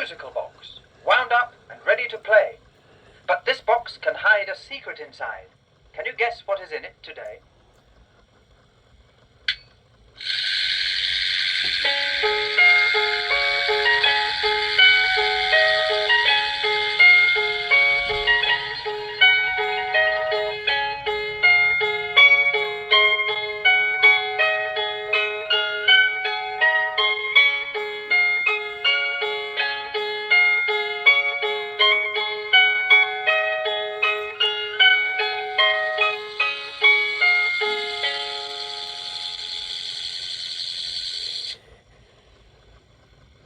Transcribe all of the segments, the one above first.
musical box, wound up and ready to play. But this box can hide a secret inside. Can you guess what is in it today?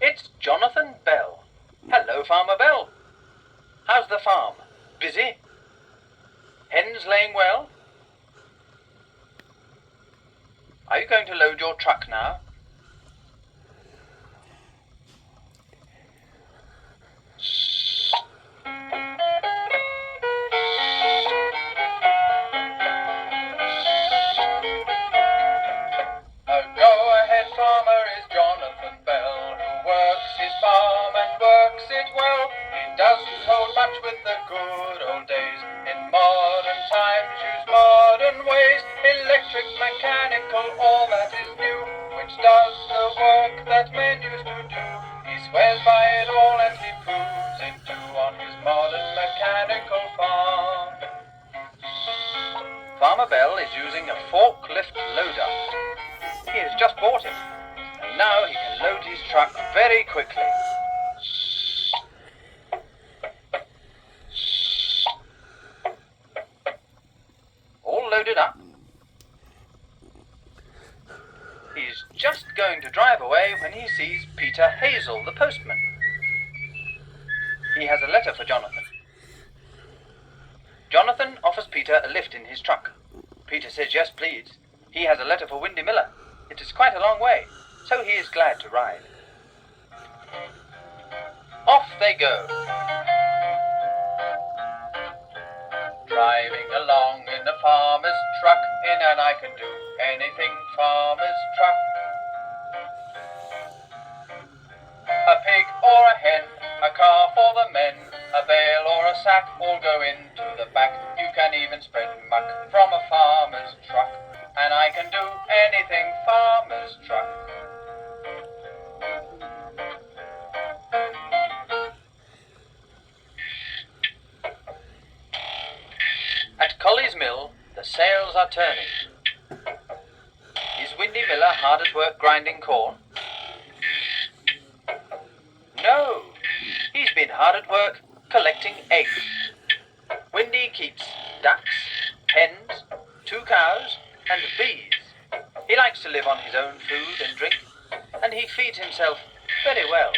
It's Jonathan Bell. Hello, Farmer Bell. How's the farm? Busy? Hens laying well? Are you going to load your truck now? A go-ahead farmer is Jonathan Bell, who works his farm and works it well. He doesn't hold much with the good old days. In modern times use modern ways. Electric, mechanical, all that is new, which does the work that men used to do. He swears by it all and he proves it too on his modern mechanical farm. Farmer Bell is using a forklift loader. He has just bought it, and now he can load his truck very quickly. All loaded up. He's just going to drive away when he sees Peter Hazel, the postman. He has a letter for Jonathan. Jonathan offers Peter a lift in his truck. Peter says yes, please. He has a letter for Windy Miller. It is quite a long way, so he is glad to ride. Off they go. Driving along in a farmer's truck, in an I can do anything farmer's truck. A pig or a hen, a car for the men, a bale or a sack, all go into the back. You can even spread muck from a farmer's truck, and I can do anything farmer's truck. At Colley's Mill, the sails are turning. Is Windy Miller hard at work grinding corn? No, he's been hard at work collecting eggs. Windy keeps ducks, hens, 2 cows, and bees. He likes to live on his own food and drink, and he feeds himself very well.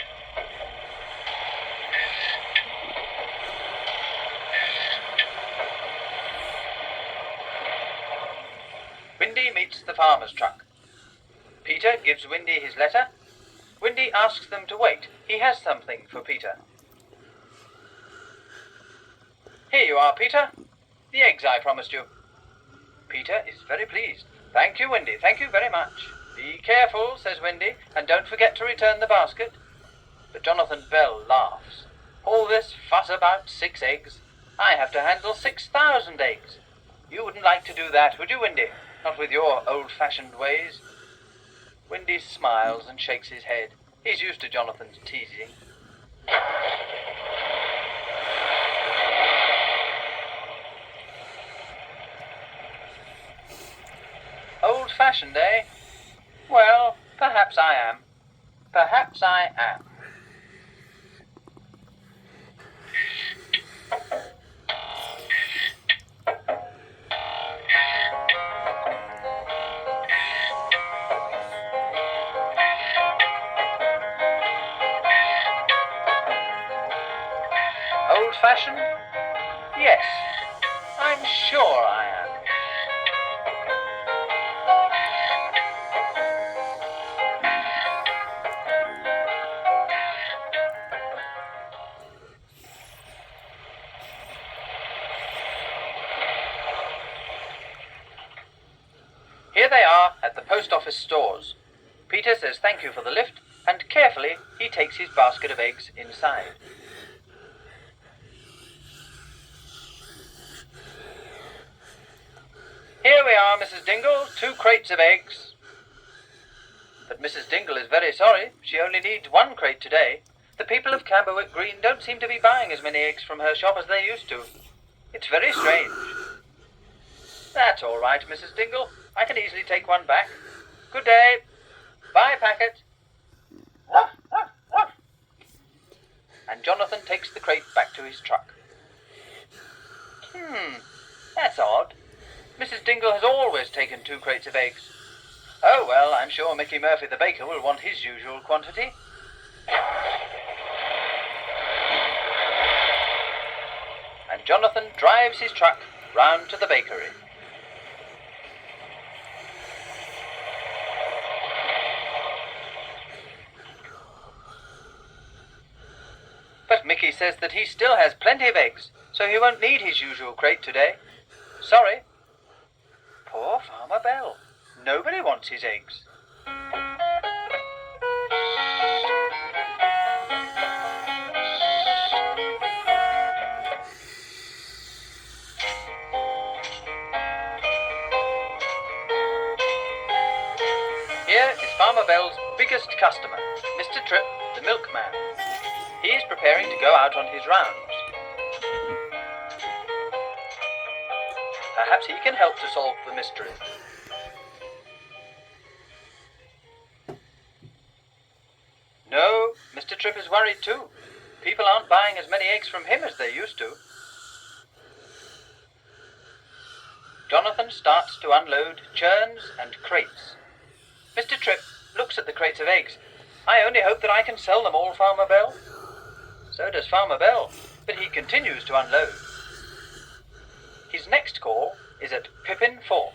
Windy meets the farmer's truck. Peter gives Windy his letter. Windy asks them to wait. He has something for Peter. Here you are, Peter. The eggs I promised you. Peter is very pleased. Thank you, Windy. Thank you very much. Be careful, says Windy, and don't forget to return the basket. But Jonathan Bell laughs. All this fuss about 6 eggs. I have to handle 6,000 eggs. You wouldn't like to do that, would you, Windy? Not with your old-fashioned ways. Windy smiles and shakes his head. He's used to Jonathan's teasing. Old-fashioned, eh? Well, perhaps I am. Perhaps I am. Old-fashioned? Yes, I'm sure I am. Here they are at the post office stores. Peter says thank you for the lift, and carefully he takes his basket of eggs inside. Here we are, Mrs. Dingle, 2 crates of eggs. But Mrs. Dingle is very sorry. She only needs 1 crate today. The people of Camberwick Green don't seem to be buying as many eggs from her shop as they used to. It's very strange. That's all right, Mrs. Dingle. I can easily take 1 back. Good day. Bye, Packet. And Jonathan takes the crate back to his truck. That's odd. Mrs. Dingle has always taken 2 crates of eggs. Oh, well, I'm sure Mickey Murphy the baker will want his usual quantity. And Jonathan drives his truck round to the bakery. But Mickey says that he still has plenty of eggs, so he won't need his usual crate today. Sorry. Poor Farmer Bell. Nobody wants his eggs. Here is Farmer Bell's biggest customer, Mr. Tripp, the milkman. He is preparing to go out on his rounds. Perhaps he can help to solve the mystery. No, Mr. Tripp is worried too. People aren't buying as many eggs from him as they used to. Jonathan starts to unload churns and crates. Mr. Tripp looks at the crates of eggs. I only hope that I can sell them all, Farmer Bell. So does Farmer Bell, but he continues to unload. His next call is at Pippin Fort.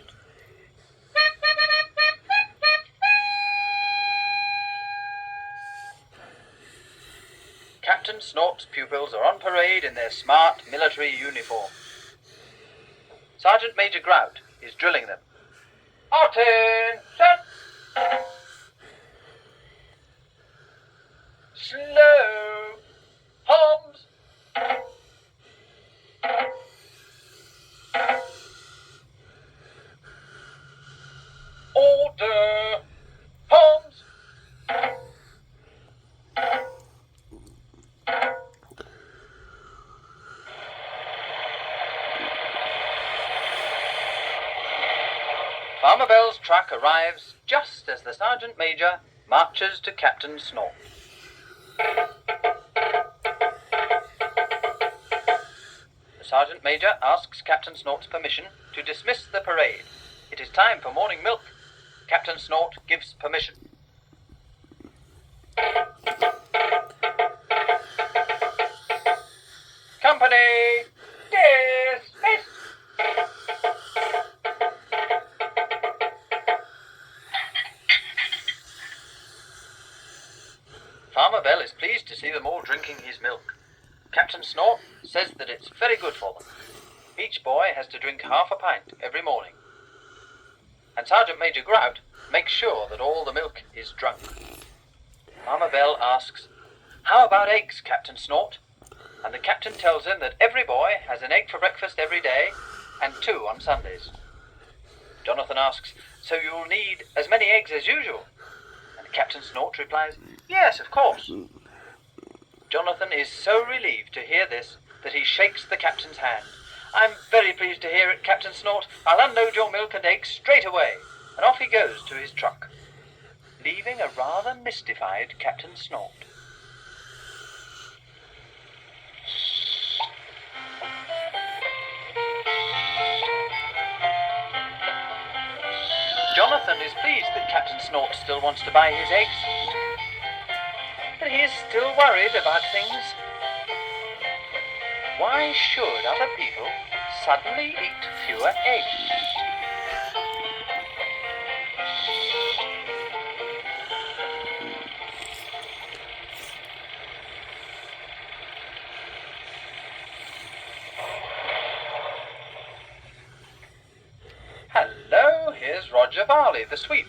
Captain Snort's pupils are on parade in their smart military uniform. Sergeant Major Grout is drilling them. Attention! Slow! Arms! Order! Arms! Farmer Bell's truck arrives just as the Sergeant Major marches to Captain Snort. The Sergeant Major asks Captain Snort's permission to dismiss the parade. It is time for morning milk. Captain Snort gives permission. Company, dismissed! Farmer Bell is pleased to see them all drinking his milk. Captain Snort says that it's very good for them. Each boy has to drink half a pint every morning. And Sergeant Major Grout makes sure that all the milk is drunk. Farmer Bell asks, "How about eggs, Captain Snort?" And the captain tells him that every boy has an egg for breakfast every day and 2 on Sundays. Jonathan asks, "So you'll need as many eggs as usual?" And Captain Snort replies, "Yes, of course." Jonathan is so relieved to hear this that he shakes the captain's hand. "I'm very pleased to hear it, Captain Snort. I'll unload your milk and eggs straight away." And off he goes to his truck, leaving a rather mystified Captain Snort. Jonathan is pleased that Captain Snort still wants to buy his eggs. But he is still worried about things. Why should other people suddenly eat fewer eggs? Hello, here's Roger Varley, the sweep.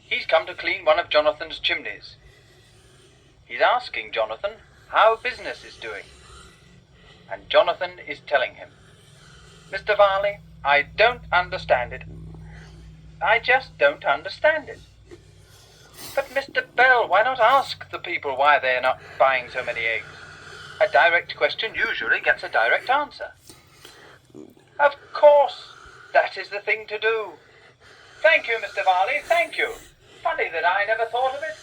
He's come to clean one of Jonathan's chimneys. He's asking Jonathan how business is doing. And Jonathan is telling him, Mr. Varley, I don't understand it. I just don't understand it. But Mr. Bell, why not ask the people why they're not buying so many eggs? A direct question usually gets a direct answer. Of course, that is the thing to do. Thank you, Mr. Varley, thank you. Funny that I never thought of it.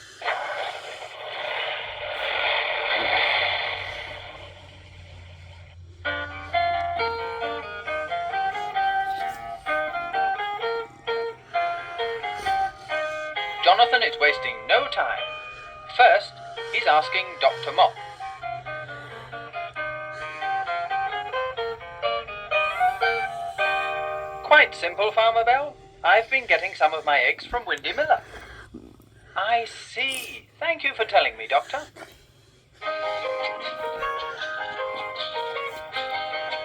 Jonathan is wasting no time. First, he's asking Dr. Mop. Quite simple, Farmer Bell. I've been getting some of my eggs from Windy Miller. I see. Thank you for telling me, Doctor.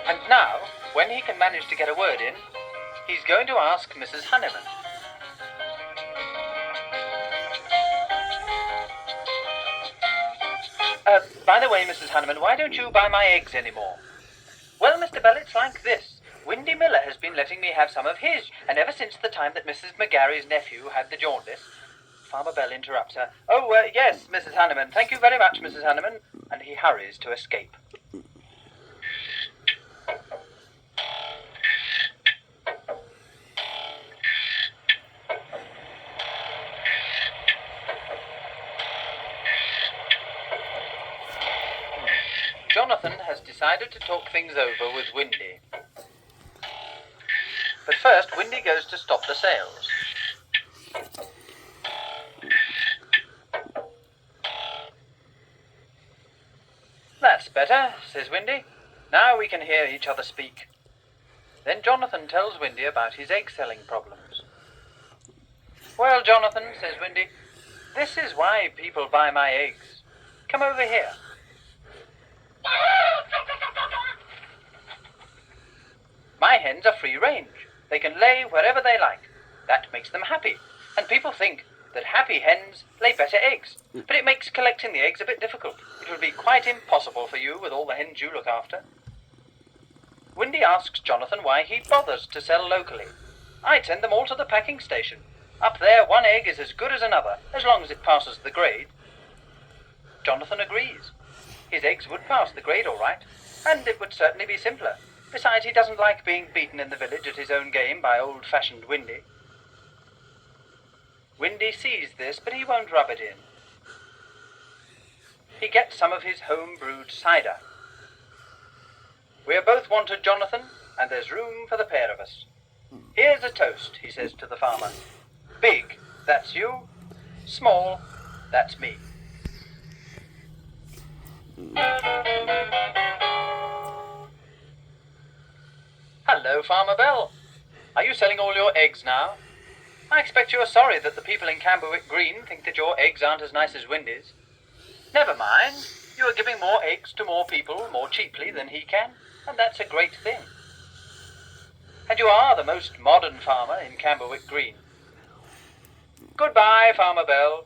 And now, when he can manage to get a word in, he's going to ask Mrs. Honeyman. By the way, Mrs. Honeyman, why don't you buy my eggs anymore? Well, Mr. Bell, it's like this. Windy Miller has been letting me have some of his, and ever since the time that Mrs. McGarry's nephew had the jaundice... Farmer Bell interrupts her. Oh, yes, Mrs. Honeyman. Thank you very much, Mrs. Honeyman. And he hurries to escape. Jonathan has decided to talk things over with Windy. But first, Windy goes to stop the sales. That's better, says Windy. Now we can hear each other speak. Then Jonathan tells Windy about his egg-selling problems. Well, Jonathan, says Windy, this is why people buy my eggs. Come over here. My hens are free range. They can lay wherever they like. That makes them happy. And people think that happy hens lay better eggs. But it makes collecting the eggs a bit difficult. It would be quite impossible for you with all the hens you look after. Windy asks Jonathan why he bothers to sell locally. I send them all to the packing station. Up there, one egg is as good as another, as long as it passes the grade. Jonathan agrees. His eggs would pass the grade all right, and it would certainly be simpler. Besides, he doesn't like being beaten in the village at his own game by old-fashioned Windy. Windy sees this, but he won't rub it in. He gets some of his home-brewed cider. We're both wanted, Jonathan, and there's room for the pair of us. Here's a toast, he says to the farmer. Big, that's you. Small, that's me. Hello, Farmer Bell. Are you selling all your eggs now? I expect you're sorry that the people in Camberwick Green think that your eggs aren't as nice as Windy's. Never mind. You are giving more eggs to more people more cheaply than he can, and that's a great thing. And you are the most modern farmer in Camberwick Green. Goodbye, Farmer Bell.